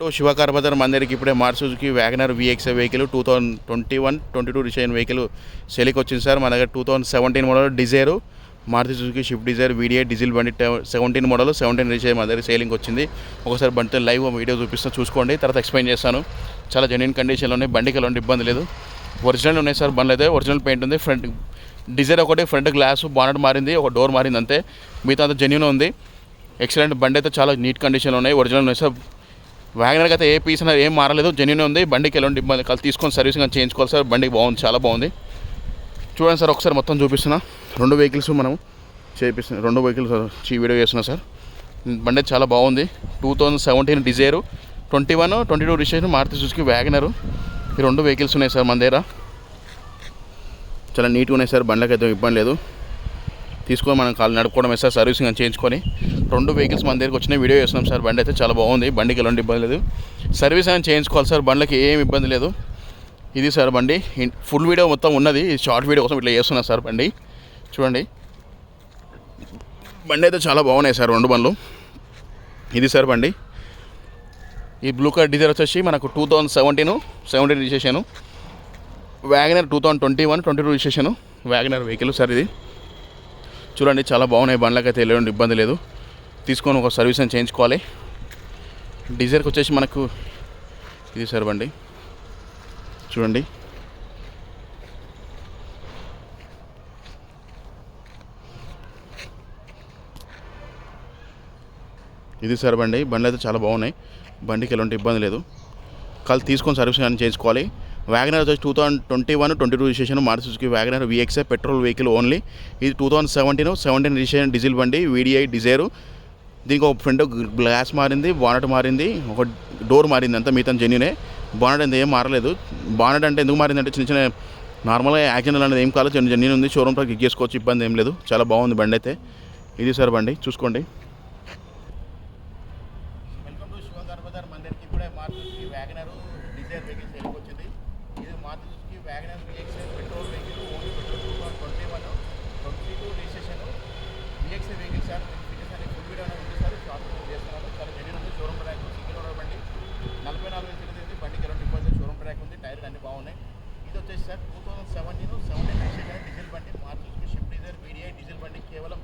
To Shiva car Bazar మందిరికి ఇప్పుడే Maruti Suzuki Wagon R VXI vehicle 2021-22 registration vehicle సేల్కి వచ్చింది సార్. మన దగ్గర 2017 model Dzire Maruti Suzuki Swift Dzire VDI diesel బండి 17 మోడల్ 17 రిజిస్ట్రేషన్ మన దగ్గర సేలింగ్ వచ్చింది. ఒకసారి బండితో లైవ్ వీడియో చూపిస్తాను, చూసుకోండి. తర్వాత ఎక్స్ప్లెయిన్ చేస్తాను. చాలా జెన్యున్ కండిషన్లో ఉన్నాయి, బండికి ఎలాంటి ఇబ్బంది లేదు. ఒరిజినల్ ఉన్నాయి సార్ బండ్లు అయితే. ఒరిజినల్ పెయింట్ ఉంది, ఫ్రంట్ డిజైర్ ఒకటి, ఫ్రంట్ గ్లాసు బానెట్ మారింది, ఒక డోర్ మారింది అంతే. మిగతా అంతా జెన్యున్ ఉంది. ఎక్సలెంట్ బండి అయితే చాలా నీట్ కండిషన్లో ఉన్నాయి, ఒరిజినల్ ఉన్నాయి సార్. వ్యాగనర్కి అయితే ఏ పీస్ అనేది ఏం మారలేదు, జెన్యున్ ఉంది. బండికి ఎలాంటి ఇబ్బంది కాదు, తీసుకొని సర్వీసింగ్ అని చేయించుకోవాలి సార్. బండికి బాగుంది, చాలా బాగుంది. చూడండి సార్, ఒకసారి మొత్తం చూపిస్తున్నా. 2 వెహికల్స్ మనం చేపిస్తున్నాం, 2 వెహికల్స్ వీడియో చేస్తున్నా సార్. బండి చాలా బాగుంది. 2017 Dzire 21-22 registration Maruti Suzuki WagonR. ఈ 2 వెహికల్స్ ఉన్నాయి సార్ మన దగ్గర. చాలా నీట్గా ఉన్నాయి సార్, బండ్లకి అయితే ఇబ్బంది లేదు. తీసుకొని మనం కాళ్ళు నడుపుకోవడం సార్, సర్వీసింగ్ అని చేయించుకొని. 2 వెహికల్స్ మన దగ్గరికి వచ్చిన వీడియో చేస్తున్నాం సార్. బండి అయితే చాలా బాగుంది, బండికి ఎలాంటి ఇబ్బంది లేదు. సర్వీస్ అని చేయించుకోవాలి సార్, బండ్లకి ఏం ఇబ్బంది లేదు. ఇది సార్ బండి. ఫుల్ వీడియో మొత్తం ఉన్నది, షార్ట్ వీడియో కోసం ఇట్లా చేస్తున్నా సార్. బండి చూడండి, బండి అయితే చాలా బాగున్నాయి సార్ 2 బండ్లు. ఇది సార్ బండి. ఈ బ్లూ కలర్ డిజైర్ వచ్చేసి మనకు 2017 registration. WagonR 2021-22 registration WagonR vehicle sir ఇది. చూడండి, చాలా బాగున్నాయి బండ్లకి అయితే ఎలాంటి ఇబ్బంది లేదు. తీసుకొని ఒక సర్వీస్ అని చేయించుకోవాలి. డిజైర్కి వచ్చేసి మనకు ఇది సార్ బండి. చూడండి, ఇది సార్ బండి. బండ్లు అయితే చాలా బాగున్నాయి, బండికి ఎలాంటి ఇబ్బంది లేదు. కాళ్ళు తీసుకొని సర్వీసింగ్ అని చేయించుకోవాలి. వ్యాగనర్ వచ్చేసి 2021-22 registration Maruti Suzuki Wagon R VXI petrol vehicle only. ఇది 2017 రిజిస్ట్రేషన్ డీజిల్ బండి VDI డిజైర్. దీనికి ఒక ఫ్రంట్ గ్లాస్ మారింది, బానెట్ మారింది, ఒక డోర్ మారింది, అంతా మిగతా జెన్యునే. బానెట్ అంతా ఏం మారలేదు. బానెట్ అంటే ఎందుకు మారిందంటే చిన్న చిన్న నార్మల్గా యాక్సిడెంట్ అనేది ఏం కాలేదు, జెన్యున్ ఉంది. షోరూమ్ పై కిక్ చేసుకోవచ్చు, ఇబ్బంది ఏం లేదు. చాలా బాగుంది బండి అయితే. ఇది సార్ బండి, చూసుకోండి. వెల్కమ్ టు శివకార్ బజార్ మందిరికి ఇప్పుడే Maruti Suzuki WagonR Dzire vehicle సేల్కి వచ్చింది. ఇది Maruti Suzuki Wagon R VXI petrol vehicle only. 2021-22 registration VXI vehicle sir. Features అనేది ఫుల్ వీడియో అనేది ఉంది సార్, షార్ట్ చేస్తున్నాను. చాలా జెన్యున్ ఉంది. షోరూమ్ ట్రాక్ సింగిల్ ఓనర్ బండి, 44 వేలు బండికి ఎలాంటి ఇబ్బంది. షోరూమ్ ట్రాక్ ఉంది, టైర్లు అన్నీ బాగున్నాయి. ఇది వచ్చేసి సార్ 2017 రిజిస్ట్రేషన్ డీజిల్ బండి Maruti Suzuki Swift Dzire VDI diesel బండి. కేవలం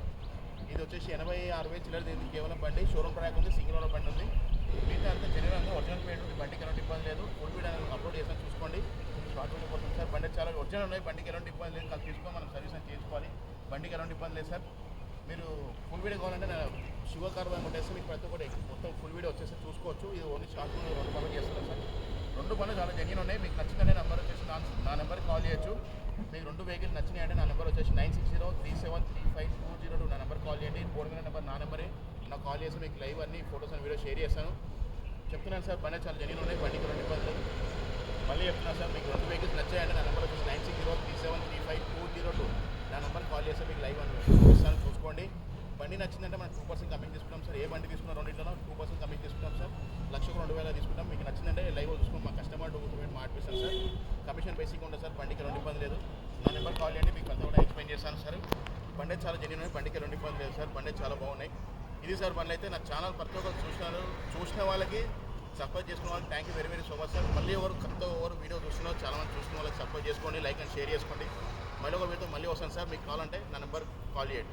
ఇది వచ్చేసి 86,000 చిల్లర దీనికి కేవలం బండి. షోరూమ్ ట్రాక్ ఉంది, సింగిల్ ఓనర్ బండి ఉంది. మిగతా అంతా జెన్యున్, ఒరిజినల్ పెయింట్ ఉంది. బండికి ఎలాంటి ఇబ్బంది లేదు. ఫుల్ వీడియో అనేది అప్లోడ్ చేసాను, చూసుకోండి. షార్ట్ వీడియో కోసం సార్. బండి చాలా ఒరిజినల్ ఉన్నాయి, బండికి ఎలాంటి ఇబ్బంది లేదు. కాదు తీసుకొని మనం సర్వీస్ అని చేసుకోవాలి. బండికి ఎలాంటి ఇబ్బంది లేదు సార్. మీరు ఫుల్ వీడియో కావాలంటే శివకార్ బజార్ కొట్టేస్తే మీకు ప్రతి ఒక్కటి మొత్తం ఫుల్ వీడియో వచ్చేసి చూసుకోవచ్చు. ఇది ఓన్లీ షార్ట్ వీడియో 2 పనులు చేస్తున్నాం సార్. 2 పనులు చాలా జెన్యున్ ఉన్నాయి. మీకు నచ్చిందనే నెంబర్ వచ్చేసి నా నెంబర్కి కాల్ చేయొచ్చు. మీకు 2 వెహికల్ నచ్చినాయి అంటే నా నెంబర్ వచ్చేసి 9603733520. నా నెంబర్ కాల్ చేయండి. బోర్డు మీద నెంబర్ నా నెంబరే. నాకు కాల్ చేసి మీకు లైవ్ అన్ని ఫోటోస్ అండ్ వీడియో షేర్ చేస్తాను. చెప్తున్నాను సార్, బండి చాలా జెన్యున్ ఉన్నాయి, బండికి 2 ఇబ్బందులు. మళ్ళీ చెప్తున్నాను సార్, మీకు 2 వెహికల్స్ నచ్చాయంటే నా నెంబర్ వచ్చేసి 9603733520. నా నెంబర్ కాల్ చేస్తే మీకు లైవ్ అని ఇస్తాను, చూసుకోండి. బండి నచ్చిందంటే మనం 2% కమింగ్ తీసుకుంటాం సార్. ఏ బండి తీసుకున్నా 2 2% కమింగ్ తీసుకుంటాం సార్. 1,02,000 తీసుకుంటాం. మీకు నచ్చిందంటే లైవ్ చూసుకుని మా కస్టమర్ మాట్లాడిస్తాను సార్. కమిషన్ బేసిక్ ఉంటుంది సార్, బండికి 2 ఇబ్బంది లేదు. నా నెంబర్ కాల్ చేయండి, మీకు అంతా కూడా ఎక్స్ప్లెయిన్ చేస్తాను సార్. బండి చాలా జెన్యున్ ఉన్నాయి, బండికి 2 ఇబ్బంది లేదు సార్. బండి చాలా బాగున్నాయి. ఇది సార్ బండ్లు అయితే. నా ఛానల్ ప్రతి ఒక్కరు చూసిన వాళ్ళకి సపోర్ట్ చేసుకున్న వాళ్ళకి thank you very very so much sir. మళ్ళీ కొత్త వీడియో చూస్తున్నారు, చాలామంది చూస్తున్న వాళ్ళకి సపోర్ట్ చేసుకోండి, లైక్ అండ్ షేర్ చేసుకోండి. మళ్ళీ ఒక వీడియోతో మళ్ళీ వస్తాను సార్. మీకు కావాలంటే నా నెంబర్ కాల్ చేయండి.